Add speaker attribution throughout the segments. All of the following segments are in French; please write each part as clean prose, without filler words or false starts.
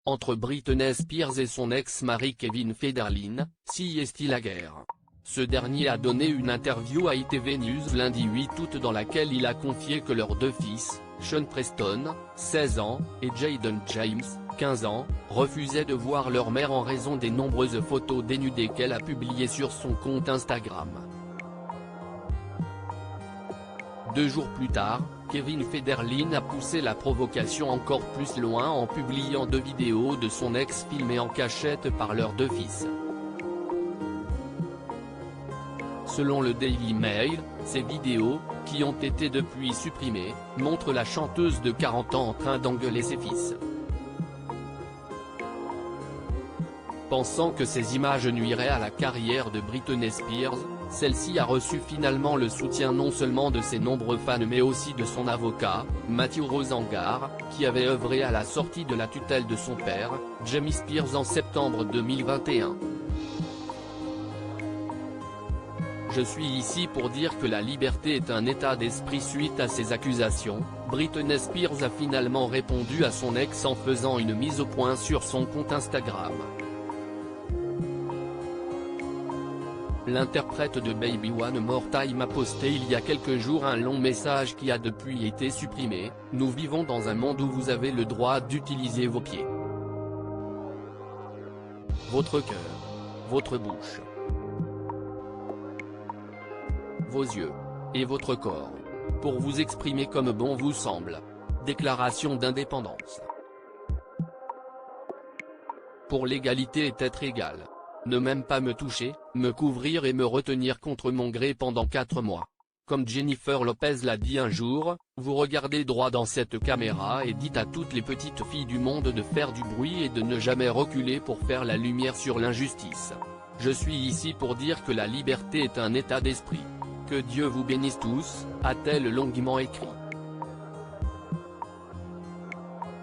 Speaker 1: entre Britney Spears et son ex-mari Kevin Federline, si est-il la guerre. Ce dernier a donné une interview à ITV News lundi 8 août dans laquelle il a confié que leurs deux fils, Sean Preston, 16 ans, et Jayden James, 15 ans, refusaient de voir leur mère en raison des nombreuses photos dénudées qu'elle a publiées sur son compte Instagram. 2 jours plus tard, Kevin Federline a poussé la provocation encore plus loin en publiant 2 vidéos de son ex filmées en cachette par leurs deux fils. Selon le Daily Mail, ces vidéos, qui ont été depuis supprimées, montrent la chanteuse de 40 ans en train d'engueuler ses fils. Pensant que ces images nuiraient à la carrière de Britney Spears, celle-ci a reçu finalement le soutien non seulement de ses nombreux fans mais aussi de son avocat, Matthew Rosengar, qui avait œuvré à la sortie de la tutelle de son père, Jamie Spears en septembre 2021. Je suis ici pour dire que la liberté est un état d'esprit suite à ces accusations. Britney Spears a finalement répondu à son ex en faisant une mise au point sur son compte Instagram. L'interprète de Baby One More Time a posté il y a quelques jours un long message qui a depuis été supprimé. Nous vivons dans un monde où vous avez le droit d'utiliser vos pieds, votre cœur, votre bouche, vos yeux, et votre corps, pour vous exprimer comme bon vous semble. Déclaration d'indépendance. Pour l'égalité est être égal. Ne même pas me toucher, me couvrir et me retenir contre mon gré pendant 4 mois. Comme Jennifer Lopez l'a dit un jour, vous regardez droit dans cette caméra et dites à toutes les petites filles du monde de faire du bruit et de ne jamais reculer pour faire la lumière sur l'injustice. Je suis ici pour dire que la liberté est un état d'esprit. Que Dieu vous bénisse tous, a-t-elle longuement écrit.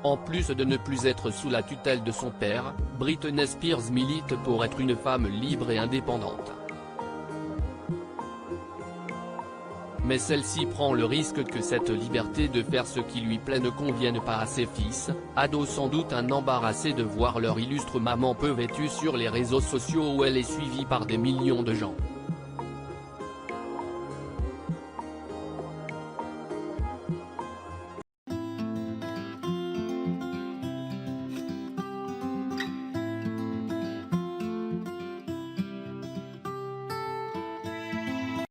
Speaker 1: En plus de ne plus être sous la tutelle de son père, Britney Spears milite pour être une femme libre et indépendante. Mais celle-ci prend le risque que cette liberté de faire ce qui lui plaît ne convienne pas à ses fils, ados sans doute un embarrassé de voir leur illustre maman peu vêtue sur les réseaux sociaux où elle est suivie par des millions de gens.